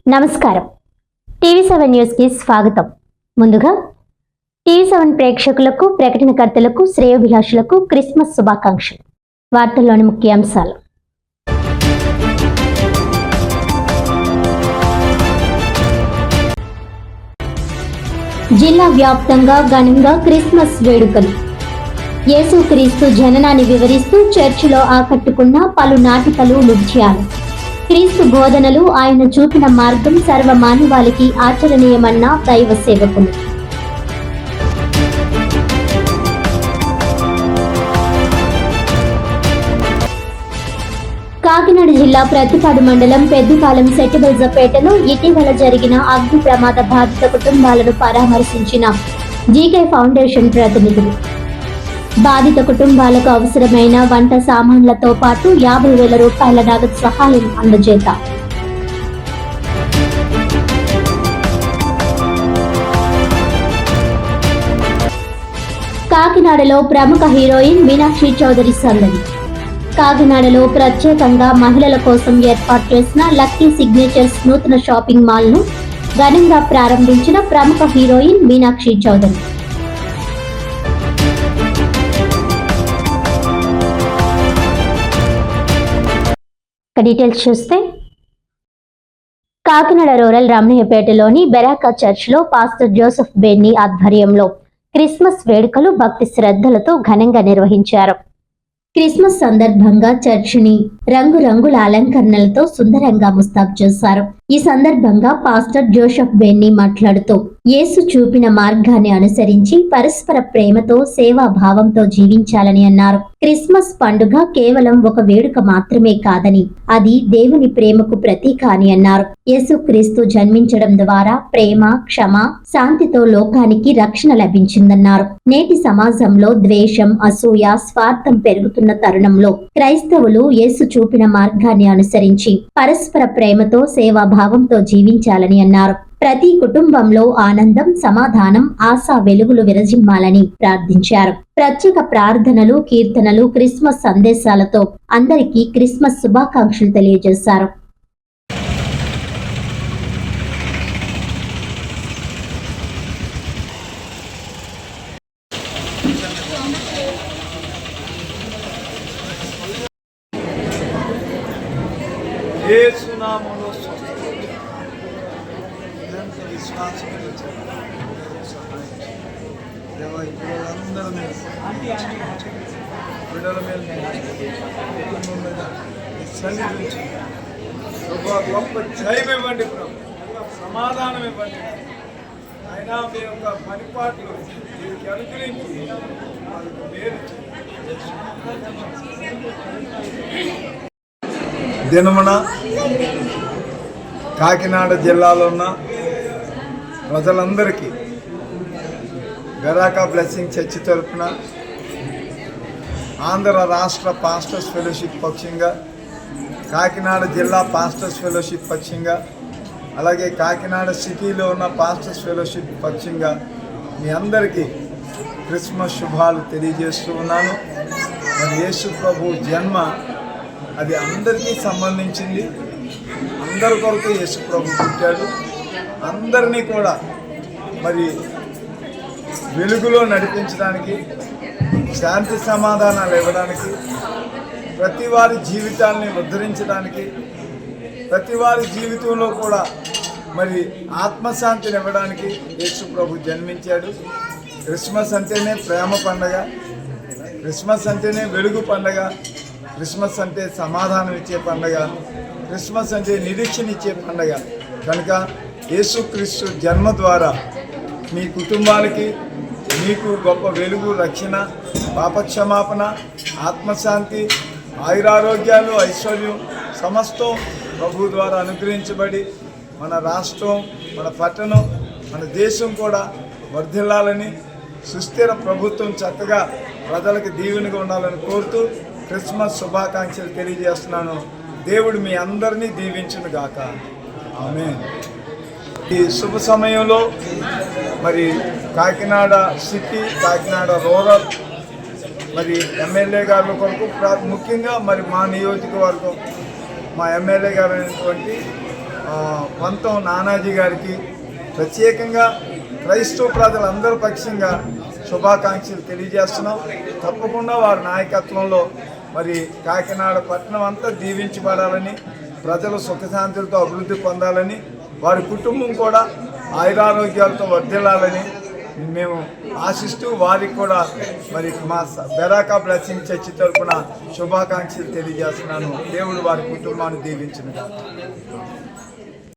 నమస్కారం. టీవీ7 న్యూస్ కి స్వాగతం. ముందుగా టీవీ7 ప్రేక్షకులకు, ప్రకటనకర్తలకు, శ్రేయోభిలాషులకు క్రిస్మస్ శుభాకాంక్షలు. వార్తల్లోని ముఖ్యాంశాలు. జిల్లా వ్యాప్తంగా ఘనంగా క్రిస్మస్ వేడుకలు. యేసుక్రీస్తు జననాన్ని వివరిస్తూ చర్చిలో ఆకట్టుకున్న పలు నాటికలు, నృత్యాలు. క్రీస్తు బోధనలు, ఆయన చూపిన మార్గం సర్వమానవాళికి ఆచరణీయమన్న దైవ సేవకులు. కాకినాడ జిల్లా ప్రత్తిపాడు మండలం పెద్దపాలెం సెట్టిబల్జపేటలో ఇటీవల జరిగిన అగ్ని ప్రమాద బాధిత కుటుంబాలను పరామర్శించిన జీకే ఫౌండేషన్ ప్రతినిధులు. బాధిత కుటుంబాలకు అవసరమైన వంట సామాన్లతో పాటు 50,000 రూపాయల నగదు సహాయం అందజేత. కాకినాడలో ప్రముఖ హీరోయిన్ మీనాక్షి చౌదరి సందడి. కాకినాడలో ప్రత్యేకంగా మహిళల కోసం ఏర్పాటు చేసిన లక్కీ సిగ్నేచర్స్ నూతన షాపింగ్ మాల్ ను ఘనంగా ప్రారంభించిన ప్రముఖ హీరోయిన్ మీనాక్షి చౌదరి. డీటెయిల్స్ చూస్తే, కాకినాడ రూరల్ రమణయ్యపేటలోని బెరాకా చర్చ్లో పాస్టర్ జోసెఫ్ బెన్నీ ఆధ్వర్యంలో క్రిస్మస్ వేడుకలు భక్తి శ్రద్ధలతో ఘనంగా నిర్వహించారు. క్రిస్మస్ సందర్భంగా చర్చిని రంగురంగుల అలంకరణలతో సుందరంగా ముస్తాబు చేశారు. ఈ సందర్భంగా పాస్టర్ జోసెఫ్ బెన్నీ మాట్లాడుతూ, యేసు చూపిన మార్గాన్ని అనుసరించి పరస్పర ప్రేమతో, సేవాభావంతో జీవించాలని అన్నారు. క్రిస్మస్ పండుగ కేవలం ఒక వేడుక మాత్రమే కాదని, అది దేవుని ప్రేమకు ప్రతీక అని అన్నారు. యేసుక్రీస్తు జన్మించడం ద్వారా ప్రేమ, క్షమ, శాంతితో లోకానికి రక్షణ లభించిందన్నారు. నేటి సమాజంలో ద్వేషం, అసూయ, స్వార్థం పెరుగుతున్న తరుణంలో క్రైస్తవులు యేసు చూపిన మార్గాన్ని అనుసరించి పరస్పర ప్రేమతో, సేవాభావంతో జీవించాలని అన్నారు. ప్రతి కుటుంబంలో ఆనందం, సమాధానం, ఆశా వెలుగులు విరజిమ్మాలని ప్రార్థించారు. ప్రత్యేక ప్రార్థనలు, కీర్తనలు, క్రిస్మస్ సందేశాలతో అందరికీ క్రిస్మస్ శుభాకాంక్షలు తెలియజేశారు. గొప్ప జయం ఇవ్వండి, సమాధానం ఇవ్వండి. అయినా మీ యొక్క పనిపాట్లు దీనికి అనుగ్రహించి దినమున కాకినాడ జిల్లాలో ఉన్న ప్రజలందరికీ బెరాకా బ్లెస్సింగ్ చర్చి తరఫున ఆంధ్ర రాష్ట్ర పాస్టర్స్ ఫెలోషిప్ పక్షంగా, కాకినాడ జిల్లా పాస్టర్స్ ఫెలోషిప్ పక్షంగా, అలాగే కాకినాడ సిటీలో ఉన్న పాస్టర్స్ ఫెలోషిప్ పక్షంగా మీ అందరికీ క్రిస్మస్ శుభాలు తెలియజేస్తూ ఉన్నాను. మరి యేసు ప్రభు జన్మ అది అందరికీ సంబంధించింది. అందరి కొరకు యేసు ప్రభు పుట్టాడు. అందరినీ కూడా మరి వెలుగులో నడిపించడానికి, శాంతి సమాధానాలు ఇవ్వడానికి, ప్రతి వారి జీవితాలని ఉద్ధరించడానికి, ప్రతి వారి జీవితంలో కూడా మరి ఆత్మశాంతిని ఇవ్వడానికి యేసు ప్రభు జన్మించాడు. క్రిస్మస్ అంటేనే ప్రేమ పండగ, క్రిస్మస్ అంటేనే వెలుగు పండగ, క్రిస్మస్ అంటే సమాధానం ఇచ్చే పండగ, క్రిస్మస్ అంటే నిరీక్షణ ఇచ్చే పండగ. కనుక యేసుక్రీస్తు జన్మ ద్వారా మీ కుటుంబాలకి, మీకు గొప్ప వెలుగు, రక్షణ, పాపక్షమాపణ, ఆత్మశాంతి, ఆయురారోగ్యాలు, ఐశ్వర్యం సమస్తం ప్రభు ద్వారా అనుగ్రహించబడి మన రాష్ట్రం, మన పట్టణం, మన దేశం కూడా వర్ధిల్లాలని, సుస్థిర ప్రభుత్వం చక్కగా ప్రజలకు దీవెనగా ఉండాలని కోరుతూ క్రిస్మస్ శుభాకాంక్షలు తెలియజేస్తున్నాను. దేవుడు మీ అందరినీ దీవించును గాక. ఆమేన్. ఈ శుభ సమయంలో మరి కాకినాడ సిటీ, కాకినాడ రూరల్ మరి ఎమ్మెల్యే గారి కొరకు ముఖ్యంగా మరి మా నియోజకవర్గం మా ఎమ్మెల్యే గారు అయినటువంటి వంతం నానాజీ గారికి ప్రత్యేకంగా క్రైస్తవ ప్రజలందరి పక్షంగా శుభాకాంక్షలు తెలియజేస్తున్నాం. తప్పకుండా వారి నాయకత్వంలో మరి కాకినాడ పట్టణం అంతా దీవించబడాలని, ప్రజలు సుఖశాంతులతో అభివృద్ధి పొందాలని, వారి కుటుంబం కూడా ఆయురారోగ్యాలతో వర్ధిల్లాలని మేము ఆశిస్తూ వారికి కూడా మరి మా బెరాకా బ్లెస్సింగ్ చర్చి తరఫున శుభాకాంక్షలు తెలియజేస్తున్నాను. దేవుడు వారి కుటుంబాన్ని దీవించును గాక.